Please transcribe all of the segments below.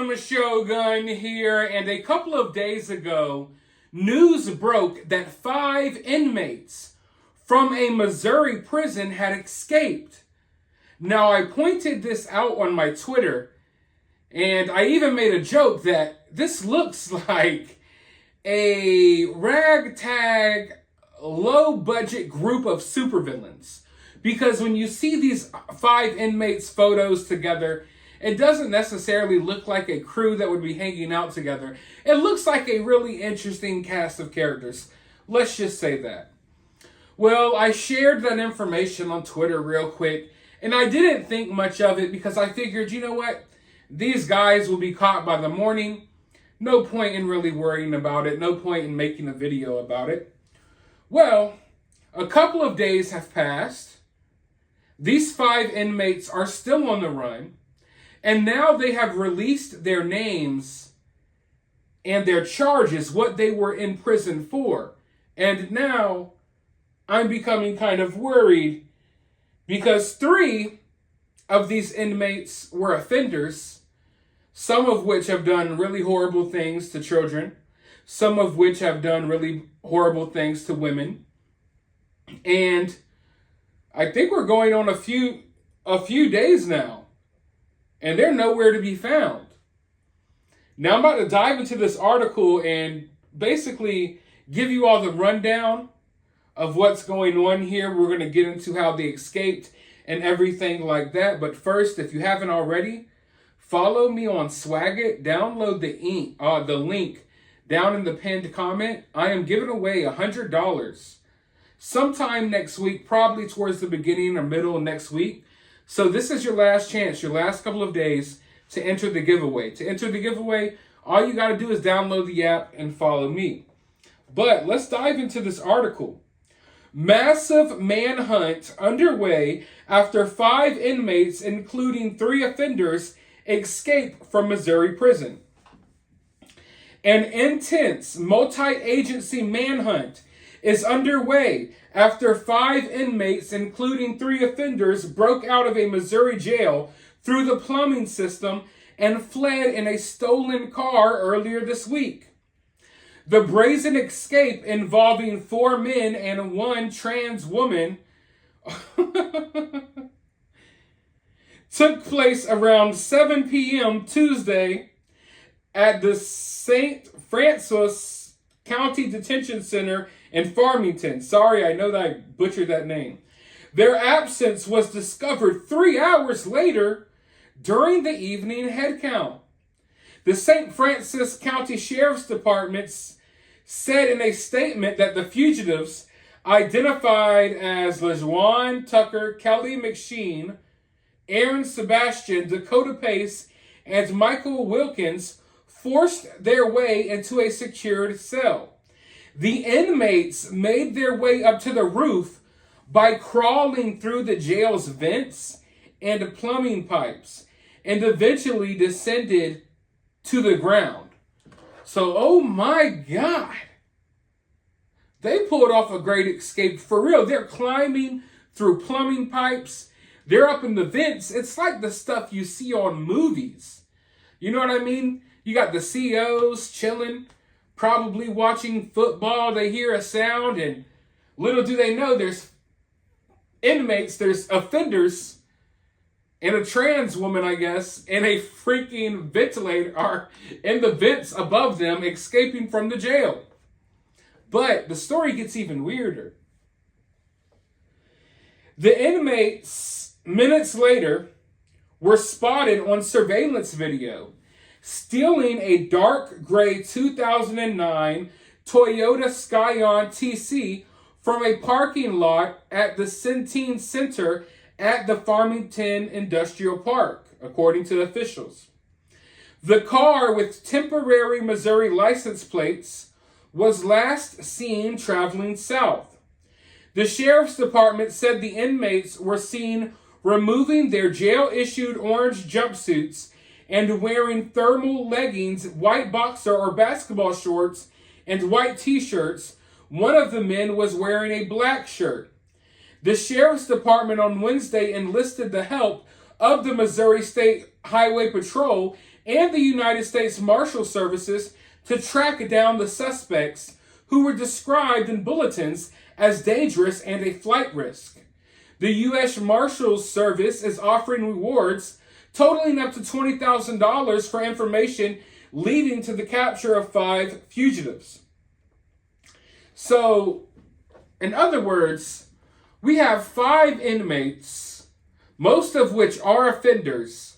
gentlemen, Shogun here, and a couple of days ago, news broke that 5 inmates from a Missouri prison had escaped. Now, I pointed this out on my Twitter, and I even made a joke that this looks like a ragtag, low-budget group of supervillains. Because when you see these 5 inmates' photos together, it doesn't necessarily look like a crew that would be hanging out together. It looks like a really interesting cast of characters. Let's just say that. Well, I shared that information on Twitter real quick, and I didn't think much of it because I figured, you know what? These guys will be caught by the morning. No point in really worrying about it. No point in making a video about it. Well, a couple of days have passed. These 5 inmates are still on the run. And now they have released their names and their charges, what they were in prison for. And now I'm becoming kind of worried because 3 of these inmates were offenders, some of which have done really horrible things to children, some of which have done really horrible things to women. And I think we're going on a few days now. And they're nowhere to be found. Now I'm about to dive into this article and basically give you all the rundown of what's going on here. We're going to get into how they escaped and everything like that. But first, if you haven't already, follow me on Swagit. Download the link down in the pinned comment. I am giving away $100 sometime next week, probably towards the beginning or middle of next week. So this is your last chance, your last couple of days to enter the giveaway. To enter the giveaway, all you got to do is download the app and follow me. But let's dive into this article. Massive manhunt underway after 5 inmates, including 3 offenders, escape from Missouri prison. An intense multi-agency manhunt is underway after 5 inmates, including 3 offenders, broke out of a Missouri jail through the plumbing system and fled in a stolen car earlier this week. The brazen escape involving 4 men and 1 trans woman took place around 7 p.m. Tuesday at the St. Francis County Detention Center in Farmington. Sorry, I know that I butchered that name. Their absence was discovered 3 hours later during the evening head count. The St. Francis County Sheriff's Department said in a statement that the fugitives, identified as LaJuan Tucker, Kelly McSheen, Aaron Sebastian, Dakota Pace, and Michael Wilkins, forced their way into a secured cell. The inmates made their way up to the roof by crawling through the jail's vents and plumbing pipes and eventually descended to the ground. So, oh my God, they pulled off a great escape for real. They're climbing through plumbing pipes. They're up in the vents. It's like the stuff you see on movies. You know what I mean? You got the COs chilling, probably watching football. They hear a sound, and little do they know there's inmates, there's offenders, and a trans woman, I guess, and a freaking ventilator are in the vents above them, escaping from the jail. But the story gets even weirder. The inmates, minutes later, were spotted on surveillance video stealing a dark gray 2009 Toyota Scion TC from a parking lot at the Centene Center at the Farmington Industrial Park, according to officials. The car, with temporary Missouri license plates, was last seen traveling south. The sheriff's department said the inmates were seen removing their jail-issued orange jumpsuits and wearing thermal leggings, white boxer or basketball shorts, and white t-shirts. One of the men was wearing a black shirt. The sheriff's department on Wednesday enlisted the help of the Missouri State Highway Patrol and the United States Marshal Services to track down the suspects who were described in bulletins as dangerous and a flight risk. The U.S. Marshals Service is offering rewards totaling up to $20,000 for information leading to the capture of 5 fugitives. So, in other words, we have 5 inmates, most of which are offenders,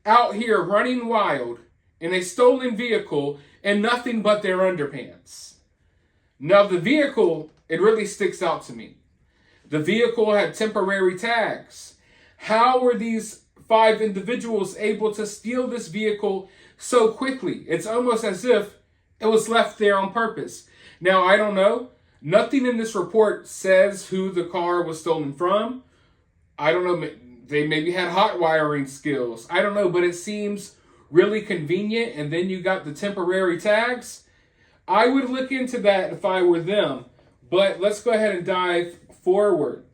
out here running wild in a stolen vehicle and nothing but their underpants. Now, the vehicle, it really sticks out to me. The vehicle had temporary tags. How were these 5 individuals able to steal this vehicle so quickly? It's almost as if it was left there on purpose. Now, I don't know. Nothing in this report says who the car was stolen from. I don't know. They maybe had hot wiring skills. I don't know, but it seems really convenient. And then you got the temporary tags. I would look into that if I were them. But let's go ahead and dive forward.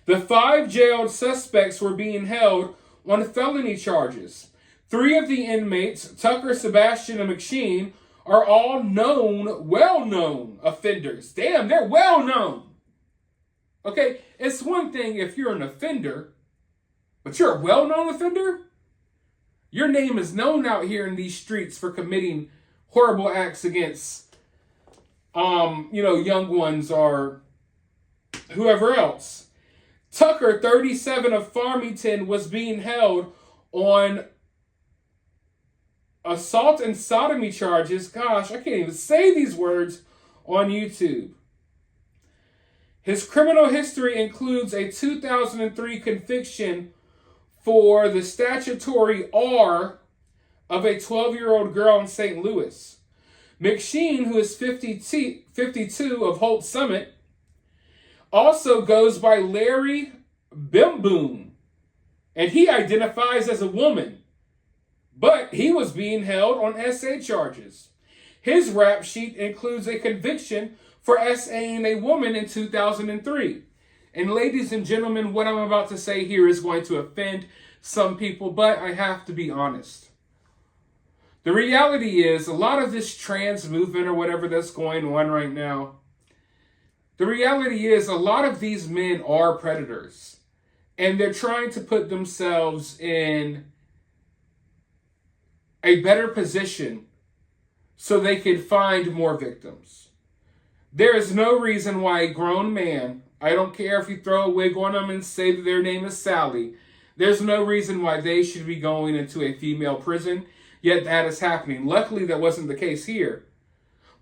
The 5 jailed suspects were being held on felony charges. 3 of the inmates, Tucker, Sebastian, and McSheen, are all well-known offenders. Damn, they're well-known. Okay, it's one thing if you're an offender, but you're a well-known offender? Your name is known out here in these streets for committing horrible acts against, young ones or whoever else. Tucker, 37 of Farmington, was being held on assault and sodomy charges. Gosh, I can't even say these words on YouTube. His criminal history includes a 2003 conviction for the statutory R of a 12-year-old girl in St. Louis. McSheen, who is 52 of Holt Summit, also goes by Larry Bimboom, and he identifies as a woman, but he was being held on SA charges. His rap sheet includes a conviction for SAing a woman in 2003. And ladies and gentlemen, what I'm about to say here is going to offend some people, but I have to be honest. The reality is, a lot of this trans movement or whatever that's going on right now, the reality is a lot of these men are predators. And they're trying to put themselves in a better position so they can find more victims. There is no reason why a grown man, I don't care if you throw a wig on them and say that their name is Sally, there's no reason why they should be going into a female prison, yet that is happening. Luckily, that wasn't the case here.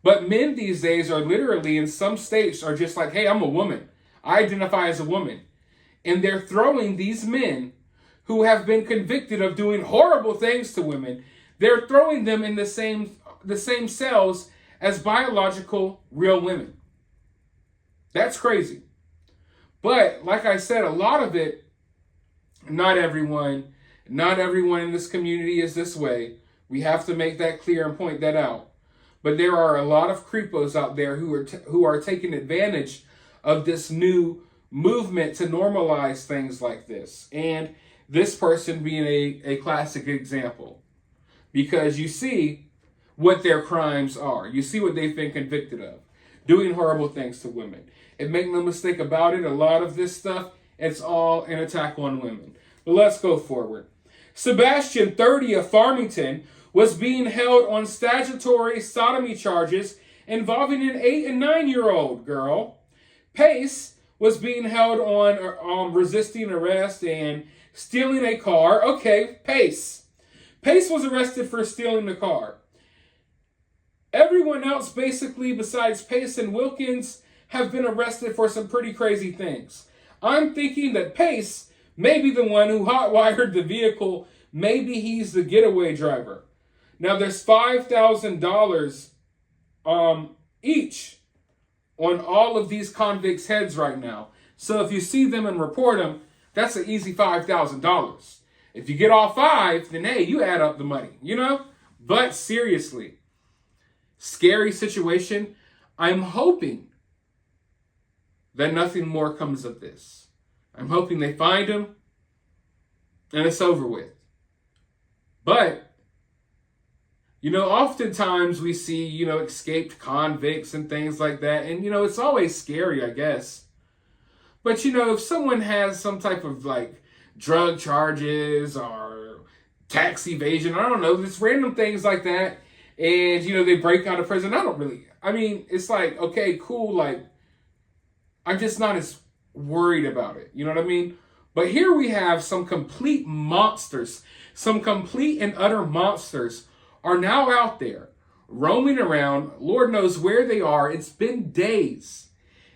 But men these days are literally, in some states, are just like, hey, I'm a woman. I identify as a woman. And they're throwing these men who have been convicted of doing horrible things to women, they're throwing them in the same cells as biological real women. That's crazy. But like I said, a lot of it, not everyone in this community is this way. We have to make that clear and point that out. But there are a lot of creepos out there who are taking advantage of this new movement to normalize things like this. And this person being a classic example. Because you see what their crimes are. You see what they've been convicted of. Doing horrible things to women. And make no mistake about it, a lot of this stuff, it's all an attack on women. But let's go forward. Sebastian, 30 of Farmington, was being held on statutory sodomy charges involving an 8 and 9-year-old girl. Pace was being held on resisting arrest and stealing a car. Okay, Pace. Pace was arrested for stealing the car. Everyone else, basically, besides Pace and Wilkins, have been arrested for some pretty crazy things. I'm thinking that Pace may be the one who hotwired the vehicle. Maybe he's the getaway driver. Now, there's $5,000 each on all of these convicts' heads right now. So if you see them and report them, that's an easy $5,000. If you get all 5, then hey, you add up the money, But seriously, scary situation. I'm hoping that nothing more comes of this. I'm hoping they find him and it's over with. But Oftentimes we see, escaped convicts and things like that. And, it's always scary, I guess. But, if someone has some type of like drug charges or tax evasion, I don't know, just random things like that. And, they break out of prison. It's like, okay, cool. Like, I'm just not as worried about it. You know what I mean? But here we have some complete monsters, some complete and utter monsters are now out there roaming around. Lord knows where they are. It's been days.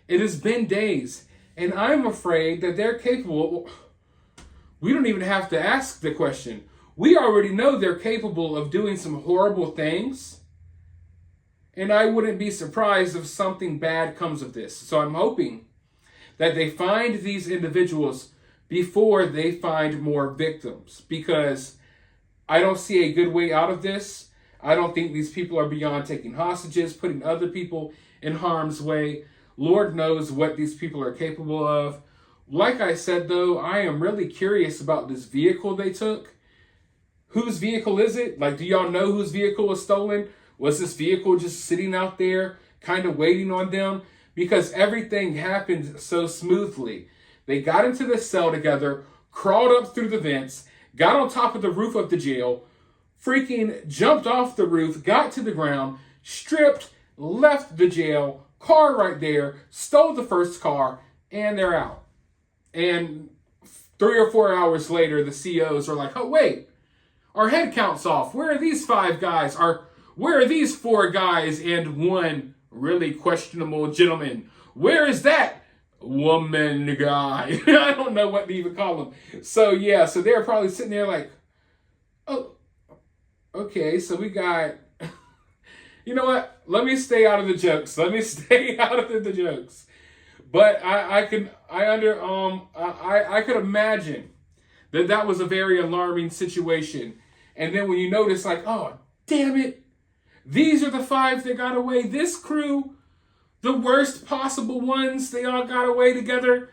It has been days. And I'm afraid that they're capable. We don't even have to ask the question. We already know they're capable of doing some horrible things. And I wouldn't be surprised if something bad comes of this. So I'm hoping that they find these individuals before they find more victims, because I don't see a good way out of this. I don't think these people are beyond taking hostages, putting other people in harm's way. Lord knows what these people are capable of. Like I said, though, I am really curious about this vehicle they took. Whose vehicle is it? Like, do y'all know whose vehicle was stolen? Was this vehicle just sitting out there, kind of waiting on them? Because everything happened so smoothly. They got into the cell together, crawled up through the vents, got on top of the roof of the jail, freaking jumped off the roof, got to the ground, stripped, left the jail, car right there, stole the first car, and they're out. And 3 or 4 hours later, the COs are like, oh, wait, our head count's off. Where are these 5 guys? Where are these 4 guys and 1 really questionable gentleman? Where is that woman guy? I don't know what to even call him. So yeah, so they're probably sitting there like, oh, okay, so we got, you know what? Let me stay out of the jokes. Let me stay out of the jokes. But I could imagine that was a very alarming situation. And then when you notice, like, oh, damn it, these are the 5 that got away. This crew, the worst possible ones, they all got away together.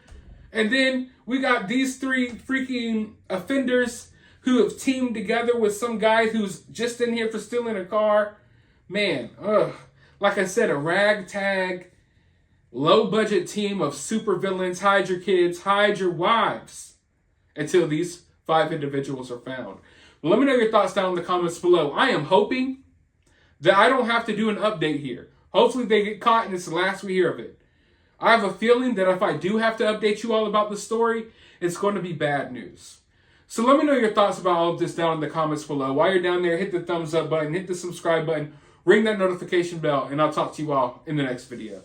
And then we got these 3 freaking offenders who have teamed together with some guy who's just in here for stealing a car. Man, like I said, a ragtag, low-budget team of supervillains. Hide your kids, hide your wives, until these 5 individuals are found. Let me know your thoughts down in the comments below. I am hoping that I don't have to do an update here. Hopefully they get caught and it's the last we hear of it. I have a feeling that if I do have to update you all about the story, it's going to be bad news. So let me know your thoughts about all of this down in the comments below. While you're down there, hit the thumbs up button, hit the subscribe button, ring that notification bell, and I'll talk to you all in the next video.